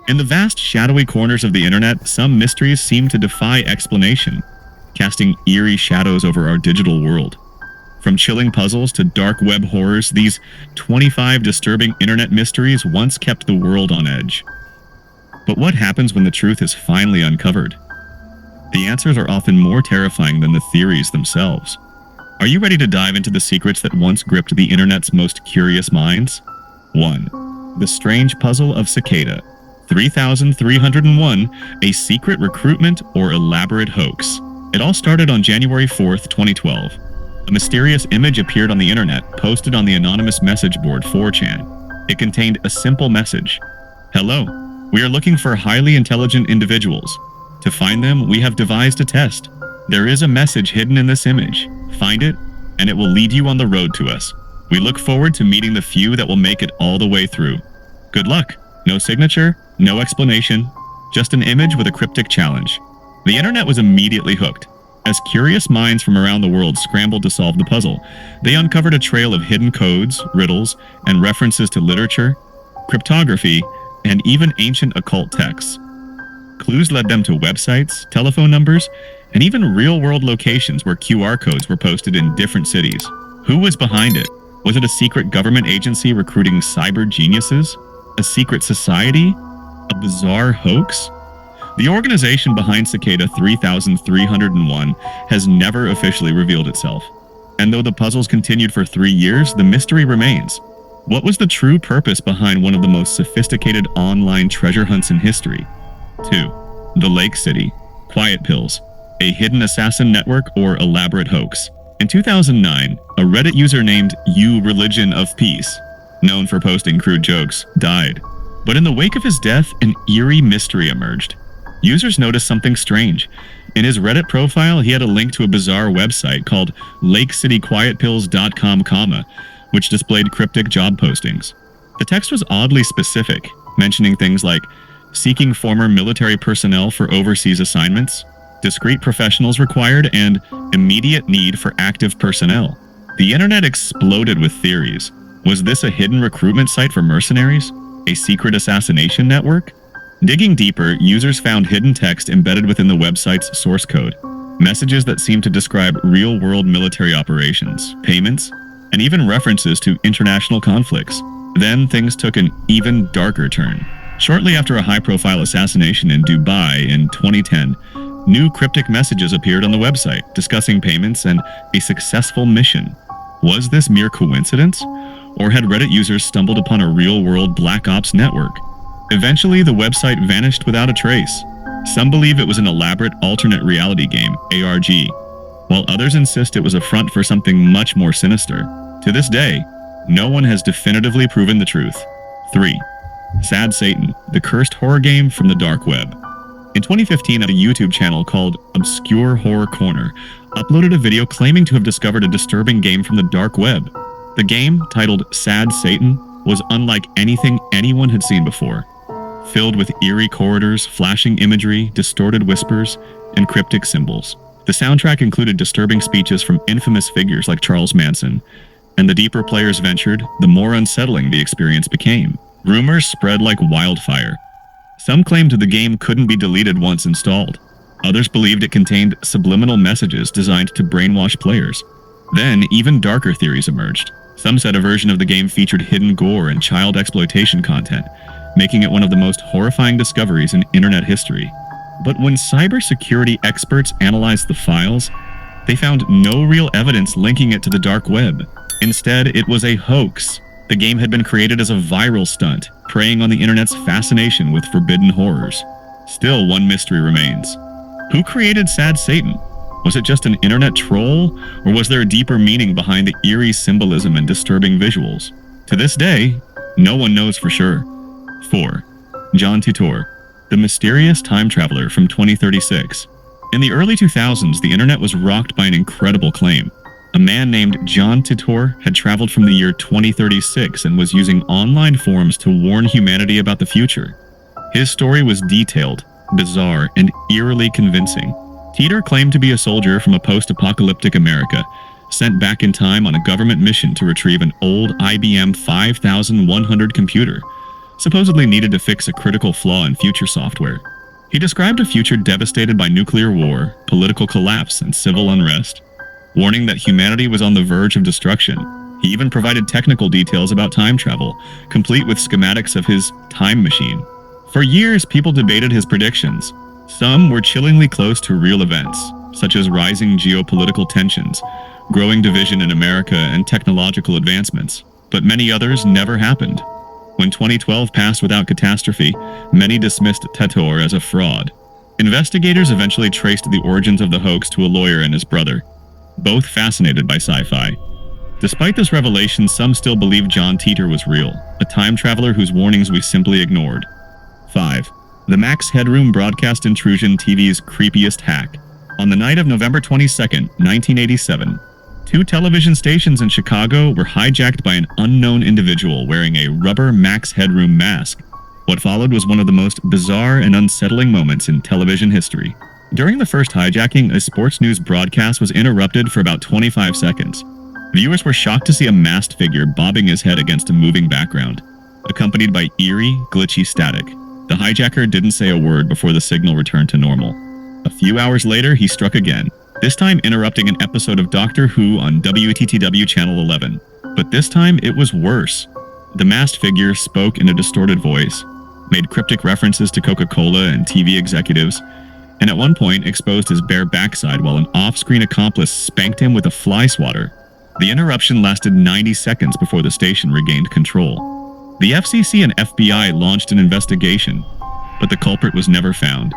In the vast, shadowy corners of the internet, some mysteries seem to defy explanation, casting eerie shadows over our digital world. From chilling puzzles to dark web horrors, these 25 disturbing internet mysteries once kept the world on edge. But what happens when the truth is finally uncovered? The answers are often more terrifying than the theories themselves. Are you ready to dive into the secrets that once gripped the internet's most curious minds? 1. The Strange Puzzle of Cicada. 3301, a secret recruitment or elaborate hoax. It all started on January 4th, 2012. A mysterious image appeared on the internet, posted on the anonymous message board 4chan. It contained a simple message. Hello, we are looking for highly intelligent individuals. To find them, we have devised a test. There is a message hidden in this image. Find it, and it will lead you on the road to us. We look forward to meeting the few that will make it all the way through. Good luck. No signature, no explanation, just an image with a cryptic challenge. The internet was immediately hooked. As curious minds from around the world scrambled to solve the puzzle, they uncovered a trail of hidden codes, riddles, and references to literature, cryptography, and even ancient occult texts. Clues led them to websites, telephone numbers, and even real-world locations where QR codes were posted in different cities. Who was behind it? Was it a secret government agency recruiting cyber geniuses? A secret society? A bizarre hoax? The organization behind Cicada 3301 has never officially revealed itself. And though the puzzles continued for 3 years, the mystery remains. What was the true purpose behind one of the most sophisticated online treasure hunts in history? 2. The Lake City Quiet Pills, a hidden assassin network or elaborate hoax. In 2009, a Reddit user named Religion of Peace, known for posting crude jokes, died. But in the wake of his death, an eerie mystery emerged. Users noticed something strange. In his Reddit profile, he had a link to a bizarre website called lakecityquietpills.com, which displayed cryptic job postings. The text was oddly specific, mentioning things like seeking former military personnel for overseas assignments, discreet professionals required, and immediate need for active personnel. The internet exploded with theories. Was this a hidden recruitment site for mercenaries? A secret assassination network? Digging deeper, users found hidden text embedded within the website's source code, messages that seemed to describe real-world military operations, payments, and even references to international conflicts. Then things took an even darker turn. Shortly after a high-profile assassination in Dubai in 2010, new cryptic messages appeared on the website discussing payments and a successful mission. Was this mere coincidence? Or had Reddit users stumbled upon a real-world Black Ops network? Eventually, the website vanished without a trace. Some believe it was an elaborate alternate reality game, ARG, while others insist it was a front for something much more sinister. To this day, no one has definitively proven the truth. 3. Sad Satan, the cursed horror game from the dark web. In 2015, a YouTube channel called Obscure Horror Corner uploaded a video claiming to have discovered a disturbing game from the dark web. The game, titled Sad Satan, was unlike anything anyone had seen before. Filled with eerie corridors, flashing imagery, distorted whispers, and cryptic symbols. The soundtrack included disturbing speeches from infamous figures like Charles Manson, and the deeper players ventured, the more unsettling the experience became. Rumors spread like wildfire. Some claimed the game couldn't be deleted once installed. Others believed it contained subliminal messages designed to brainwash players. Then, even darker theories emerged. Some said a version of the game featured hidden gore and child exploitation content, making it one of the most horrifying discoveries in internet history. But when cybersecurity experts analyzed the files, they found no real evidence linking it to the dark web. Instead, it was a hoax. The game had been created as a viral stunt, preying on the internet's fascination with forbidden horrors. Still, one mystery remains. Who created Sad Satan? Was it just an internet troll, or was there a deeper meaning behind the eerie symbolism and disturbing visuals? To this day, no one knows for sure. 4. John Titor, the mysterious time traveler from 2036. In the early 2000s, the internet was rocked by an incredible claim. A man named John Titor had traveled from the year 2036 and was using online forums to warn humanity about the future. His story was detailed, bizarre, and eerily convincing. Titor claimed to be a soldier from a post-apocalyptic America, sent back in time on a government mission to retrieve an old IBM 5100 computer, supposedly needed to fix a critical flaw in future software. He described a future devastated by nuclear war, political collapse, and civil unrest, warning that humanity was on the verge of destruction. He even provided technical details about time travel, complete with schematics of his time machine. For years, people debated his predictions. Some were chillingly close to real events, such as rising geopolitical tensions, growing division in America, and technological advancements. But many others never happened. When 2012 passed without catastrophe, many dismissed Titor as a fraud. Investigators eventually traced the origins of the hoax to a lawyer and his brother, both fascinated by sci-fi. Despite this revelation, some still believe John Titor was real, a time traveler whose warnings we simply ignored. 5. The Max Headroom Broadcast Intrusion, TV's creepiest hack. On the night of November 22, 1987, two television stations in Chicago were hijacked by an unknown individual wearing a rubber Max Headroom mask. What followed was one of the most bizarre and unsettling moments in television history. During the first hijacking, a sports news broadcast was interrupted for about 25 seconds. Viewers were shocked to see a masked figure bobbing his head against a moving background, accompanied by eerie, glitchy static. The hijacker didn't say a word before the signal returned to normal. A few hours later, he struck again, this time interrupting an episode of Doctor Who on WTTW Channel 11. But this time, it was worse. The masked figure spoke in a distorted voice, made cryptic references to Coca-Cola and TV executives, and at one point exposed his bare backside while an off-screen accomplice spanked him with a fly swatter. The interruption lasted 90 seconds before the station regained control. The FCC and FBI launched an investigation, but the culprit was never found.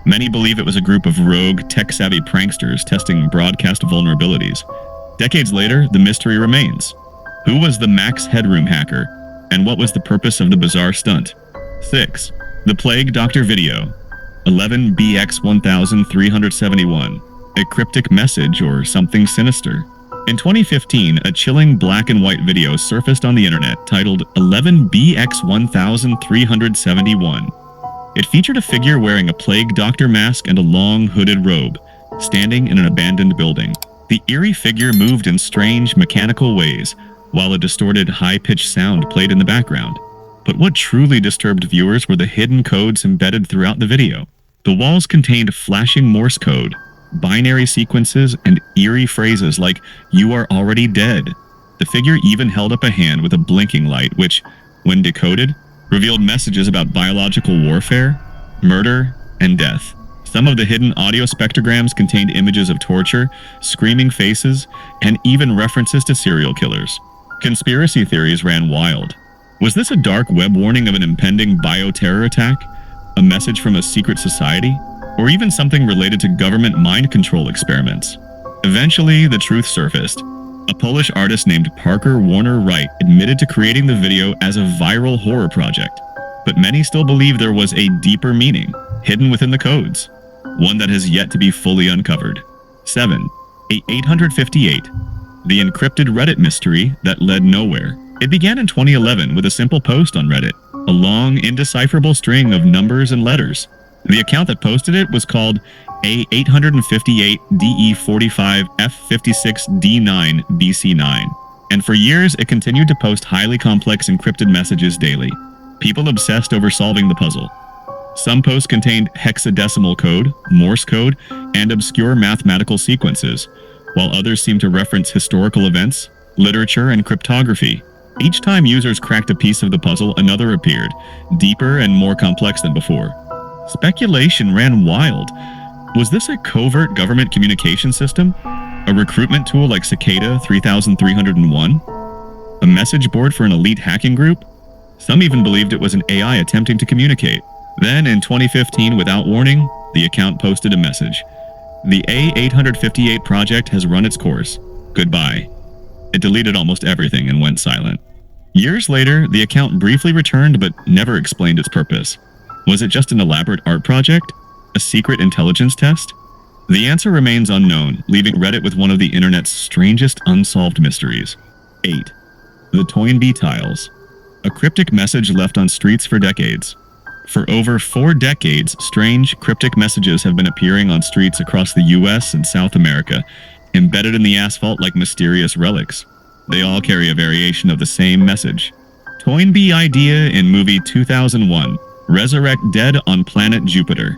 Many believe it was a group of rogue, tech-savvy pranksters testing broadcast vulnerabilities. Decades later, the mystery remains. Who was the Max Headroom hacker, and what was the purpose of the bizarre stunt? 6. The Plague Doctor Video. 11BX1371. A cryptic message or something sinister. In 2015, a chilling black and white video surfaced on the internet titled 11BX1371. It featured a figure wearing a plague doctor mask and a long hooded robe, standing in an abandoned building. The eerie figure moved in strange, mechanical ways, while a distorted, high-pitched sound played in the background. But what truly disturbed viewers were the hidden codes embedded throughout the video. The walls contained flashing Morse code, binary sequences, and eerie phrases like, "You are already dead." The figure even held up a hand with a blinking light, which, when decoded, revealed messages about biological warfare, murder, and death. Some of the hidden audio spectrograms contained images of torture, screaming faces, and even references to serial killers. Conspiracy theories ran wild. Was this a dark web warning of an impending bioterror attack? A message from a secret society? Or even something related to government mind control experiments? Eventually, the truth surfaced. A Polish artist named Parker Warner Wright admitted to creating the video as a viral horror project. But many still believe there was a deeper meaning, hidden within the codes, one that has yet to be fully uncovered. 7. A858. The encrypted Reddit mystery that led nowhere. It began in 2011 with a simple post on Reddit, a long, indecipherable string of numbers and letters. The account that posted it was called A858DE45F56D9BC9, and for years it continued to post highly complex encrypted messages daily. People obsessed over solving the puzzle. Some posts contained hexadecimal code, Morse code, and obscure mathematical sequences, while others seemed to reference historical events, literature, and cryptography. Each time users cracked a piece of the puzzle, another appeared, deeper and more complex than before. Speculation ran wild. Was this a covert government communication system? A recruitment tool like Cicada 3301? A message board for an elite hacking group? Some even believed it was an AI attempting to communicate. Then, in 2015, without warning, the account posted a message. The A858 project has run its course. Goodbye. It deleted almost everything and went silent. Years later, the account briefly returned but never explained its purpose. Was it just an elaborate art project? A secret intelligence test? The answer remains unknown, leaving Reddit with one of the internet's strangest unsolved mysteries. 8. The Toynbee tiles. A cryptic message left on streets for decades. For over 4 decades, strange, cryptic messages have been appearing on streets across the US and South America, embedded in the asphalt like mysterious relics. They all carry a variation of the same message. Toynbee idea in movie 2001, resurrect dead on planet Jupiter.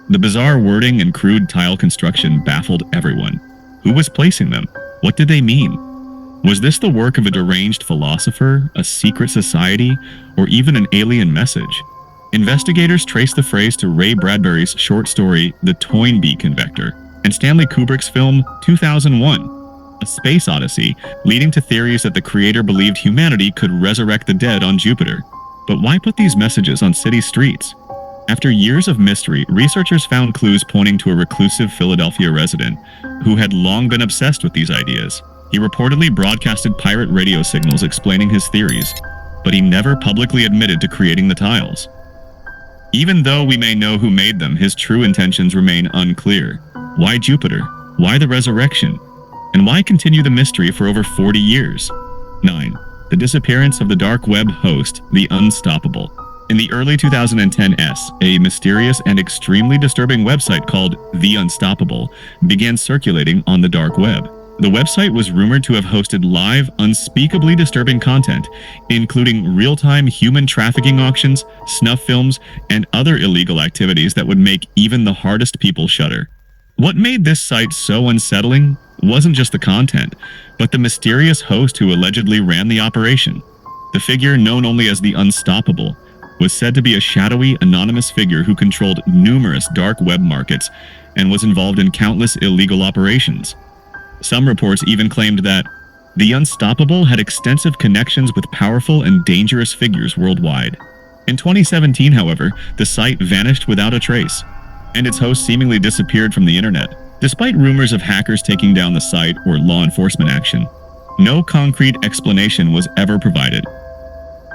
The bizarre wording and crude tile construction baffled everyone. Who was placing them? What did they mean? Was this the work of a deranged philosopher, a secret society, or even an alien message? Investigators traced the phrase to Ray Bradbury's short story, The Toynbee Convector, and Stanley Kubrick's film 2001, A Space Odyssey, leading to theories that the creator believed humanity could resurrect the dead on Jupiter. But why put these messages on city streets? After years of mystery, researchers found clues pointing to a reclusive Philadelphia resident who had long been obsessed with these ideas. He reportedly broadcasted pirate radio signals explaining his theories, but he never publicly admitted to creating the tiles. Even though we may know who made them, his true intentions remain unclear. Why Jupiter? Why the resurrection? And why continue the mystery for over 40 years? 9. The disappearance of the dark web host, the Unstoppable. In the early 2010s, a mysterious and extremely disturbing website called The Unstoppable began circulating on the dark web. The website was rumored to have hosted live, unspeakably disturbing content, including real-time human trafficking auctions, snuff films, and other illegal activities that would make even the hardest people shudder. What made this site so unsettling wasn't just the content, but the mysterious host who allegedly ran the operation. The figure, known only as the Unstoppable, was said to be a shadowy, anonymous figure who controlled numerous dark web markets and was involved in countless illegal operations. Some reports even claimed that the Unstoppable had extensive connections with powerful and dangerous figures worldwide. In 2017, however, the site vanished without a trace, and its host seemingly disappeared from the internet. Despite rumors of hackers taking down the site or law enforcement action, no concrete explanation was ever provided.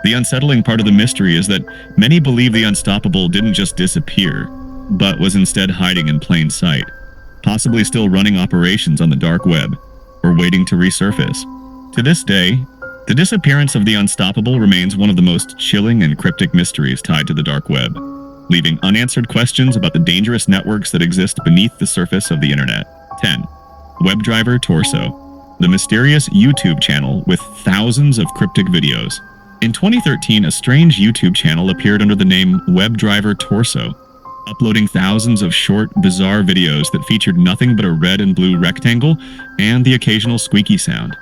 The unsettling part of the mystery is that many believe the Unstoppable didn't just disappear, but was instead hiding in plain sight, possibly still running operations on the dark web, or waiting to resurface. To this day, the disappearance of the Unstoppable remains one of the most chilling and cryptic mysteries tied to the dark web, leaving unanswered questions about the dangerous networks that exist beneath the surface of the internet. 10. Webdriver Torso, the mysterious YouTube channel with thousands of cryptic videos. In 2013, a strange YouTube channel appeared under the name Webdriver Torso, uploading thousands of short, bizarre videos that featured nothing but a red and blue rectangle and the occasional squeaky sound.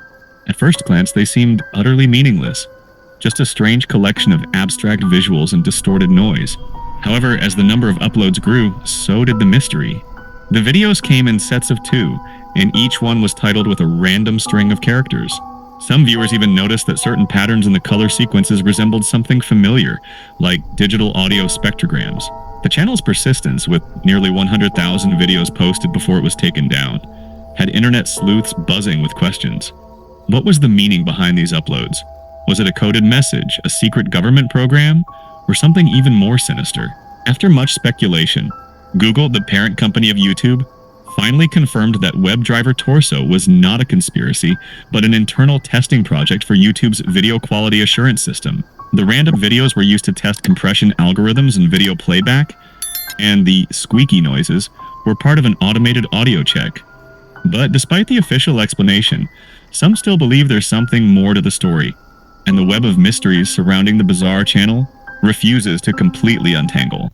At first glance, they seemed utterly meaningless, just a strange collection of abstract visuals and distorted noise. However, as the number of uploads grew, so did the mystery. The videos came in sets of 2, and each one was titled with a random string of characters. Some viewers even noticed that certain patterns in the color sequences resembled something familiar, like digital audio spectrograms. The channel's persistence, with nearly 100,000 videos posted before it was taken down, had internet sleuths buzzing with questions. What was the meaning behind these uploads? Was it a coded message, a secret government program, or something even more sinister? After much speculation, Google, the parent company of YouTube, finally confirmed that Webdriver Torso was not a conspiracy, but an internal testing project for YouTube's video quality assurance system. The random videos were used to test compression algorithms and video playback, and the squeaky noises were part of an automated audio check. But despite the official explanation, some still believe there's something more to the story, and the web of mysteries surrounding the bizarre channel refuses to completely untangle.